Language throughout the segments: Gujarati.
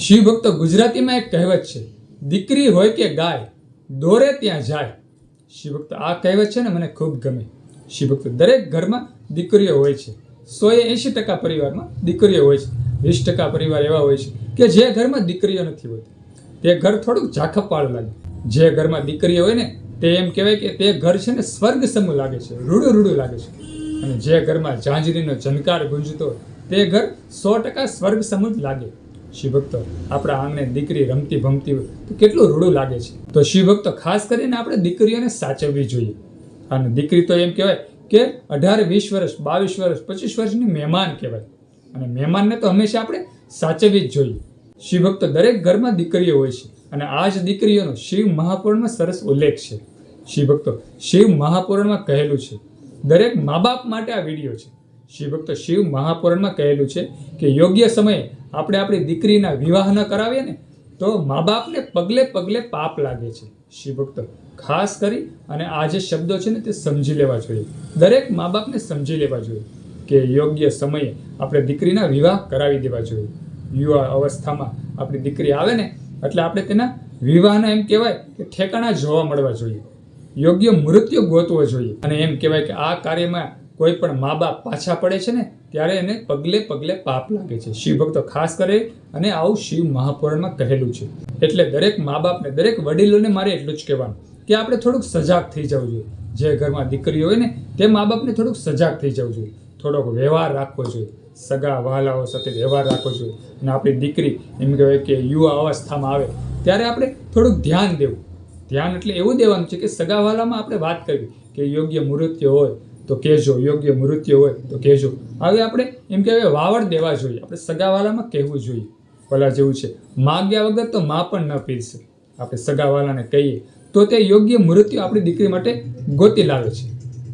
શિવ ભક્તો, ગુજરાતીમાં એક કહેવત છે, દીકરી હોય કે ગાય દોરે ત્યાં જાય. શિવ ભક્તો, આ કહેવત છે ને મને ખૂબ ગમે. શિવ ભક્તો, દરેક ઘરમાં દીકરીઓ હોય છે. 180% પરિવારમાં દીકરીઓ હોય છે. 20% પરિવાર એવા હોય છે કે જે ઘરમાં દીકરીઓ નથી હોતી. તે ઘર થોડુંક ઝાખપવાળું લાગે. જે ઘરમાં દીકરીઓ હોય ને તે એમ કહેવાય કે તે ઘર છે ને સ્વર્ગ સમૂહ લાગે છે, રૂડું રૂડું લાગે છે. અને જે ઘરમાં ઝાંઝરીનો ઝનકાર ગુંજતો હોય તે ઘર 100% સ્વર્ગ સમૂહ જ લાગે. શિવ ભક્તો, આપણા આંગણે દીકરી રમતી ભમતી હોય તો કેટલું રૂડું લાગે છે. તો શિવ ભક્તો, ખાસ કરીને આપણે દીકરીઓને સાચવવી જોઈએ. અને દીકરી તો એમ કહેવાય કે 18, 20 વર્ષ, 22 વર્ષ, 25 વર્ષની મહેમાન કહેવાય. અને મહેમાનને તો હંમેશા આપણે સાચવવી જ જોઈએ. શિવ ભક્તો, દરેક ઘરમાં દીકરીઓ હોય છે અને આ જ દીકરીઓનો શિવ મહાપુરાણમાં સરસ ઉલ્લેખ છે. શિવ ભક્તો, શિવ મહાપુરાણમાં કહેલું છે, દરેક મા બાપ માટે આ વિડીયો છે. શિવ ભક્તો, શિવ મહાપુરાણમાં કહેલું છે કે યોગ્ય સમયે આપણે આપણી દીકરીના વિવાહ ન કરાવીએ ને તો મા બાપને પગલે પગલે પાપ લાગે છે. શિવ ભક્તો, ખાસ કરી અને આ જે શબ્દો છે ને તે સમજી લેવા જોઈએ. દરેક મા બાપને સમજી લેવા જોઈએ કે યોગ્ય સમયે આપણે દીકરીના વિવાહ કરાવી દેવા જોઈએ. યુવા અવસ્થામાં આપણી દીકરી આવે ને એટલે આપણે તેના વિવાહના એમ કહેવાય કે ઠેકાણા જોવા મળવા જોઈએ. યોગ્ય મૃત્યુ ગોતવો જોઈએ. અને એમ કહેવાય કે આ કાર્યમાં કોઈ પણ મા બાપ પાછા પડે છે ને ત્યારે એને પગલે પગલે પાપ લાગે છે. શિવ ભક્તો, ખાસ કરે અને આવું શિવ મહાપુરાણમાં કહેલું છે. એટલે દરેક મા બાપને, દરેક વડીલોને મારે એટલું જ કહેવાનું કે આપણે થોડુંક સજાગ થઈ જવું જોઈએ. જે ઘરમાં દીકરીઓ હોય ને તે મા બાપને થોડુંક સજાગ થઈ જવું જોઈએ. થોડોક વ્યવહાર રાખવો જોઈએ. સગા વહાલાઓ સાથે વ્યવહાર રાખવો જોઈએ. અને આપણી દીકરી એમ કહેવાય કે યુવા અવસ્થામાં આવે ત્યારે આપણે થોડુંક ધ્યાન દેવું. ધ્યાન એટલે એવું દેવાનું છે કે સગા વહાલામાં આપણે વાત કરવી કે યોગ્ય મૃત્યુ હોય તો કહેજો, યોગ્ય મૃત્યુ હોય તો કહેજો. હવે આપણે એમ કહેવાય વાવડ દેવા જોઈએ. આપણે સગાવાલામાં કહેવું જોઈએ. પેલા જેવું છે, માગ્યા વગર તો માં પણ ન પીરશે. આપણે સગાવાલાને કહીએ તો તે યોગ્ય મૃત્યુ આપણી દીકરી માટે ગોતી લાવે છે.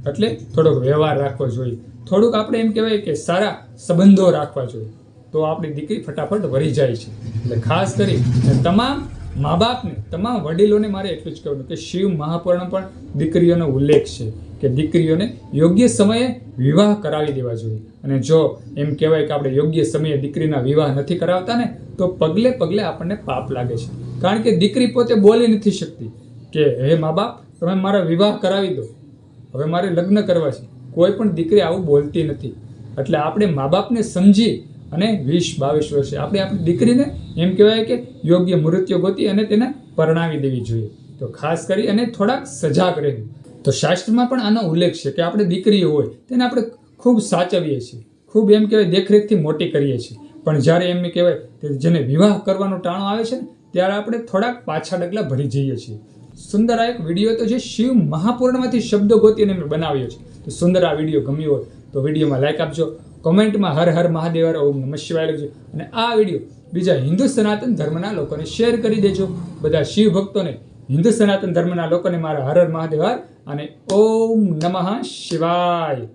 એટલે થોડોક વ્યવહાર રાખવો જોઈએ. થોડુંક આપણે એમ કહેવાય કે સારા સંબંધો રાખવા જોઈએ તો આપણી દીકરી ફટાફટ વળી જાય છે. એટલે ખાસ કરી તમામ મા બાપને, તમામ વડીલોને મારે એટલું જ કહેવાનું કે શિવ મહાપુરાણ પણ દીકરીઓનો ઉલ્લેખ છે કે દીકરીઓને યોગ્ય સમયે વિવાહ કરાવી દેવા જોઈએ. અને જો એમ કહેવાય કે આપણે યોગ્ય સમયે દીકરીના વિવાહ નથી કરાવતા ને તો પગલે પગલે આપણને પાપ લાગે છે. કારણ કે દીકરી પોતે બોલી નથી શકતી કે હે મા બાપ, તમે મારા વિવાહ કરાવી દો, હવે મારે લગ્ન કરવા છે. કોઈ પણ દીકરી આવું બોલતી નથી. એટલે આપણે મા બાપને સમજી અને 20-22 વર્ષે આપણે આપણી દીકરીને એમ કહેવાય કે યોગ્ય મૃત્યુ ગોતી અને તેને પરણાવી દેવી જોઈએ. તો ખાસ કરી અને થોડાક સજાગ રહેવું. તો શાસ્ત્રમાં પણ આનો ઉલ્લેખ છે કે આપણે દીકરીઓ હોય તેને આપણે ખૂબ સાચવીએ છીએ, ખૂબ એમ કહેવાય દેખરેખથી મોટી કરીએ છીએ. પણ જ્યારે એમ કહેવાય કે જેને વિવાહ કરવાનો ટાણો આવે છે ને ત્યારે આપણે થોડાક પાછા ડગલા ભરી જઈએ છીએ. સુંદર આ એક વિડીયો તો જે શિવ મહાપુરાણમાંથી શબ્દો ગોતીને મેં બનાવ્યો છે. તો સુંદર આ વિડીયો ગમ્યો હોય તો વિડીયોમાં લાઈક આપજો, કોમેન્ટમાં હર હર મહાદેવ, ઓમ નમઃ શિવાય લખજો. અને આ વિડીયો બીજા હિન્દુ સનાતન ધર્મના લોકોને શેર કરી દેજો. બધા શિવ ભક્તોને, હિન્દુ સનાતન ધર્મના લોકોને મારા હર હર મહાદેવ અને ઓમ નમઃ શિવાય.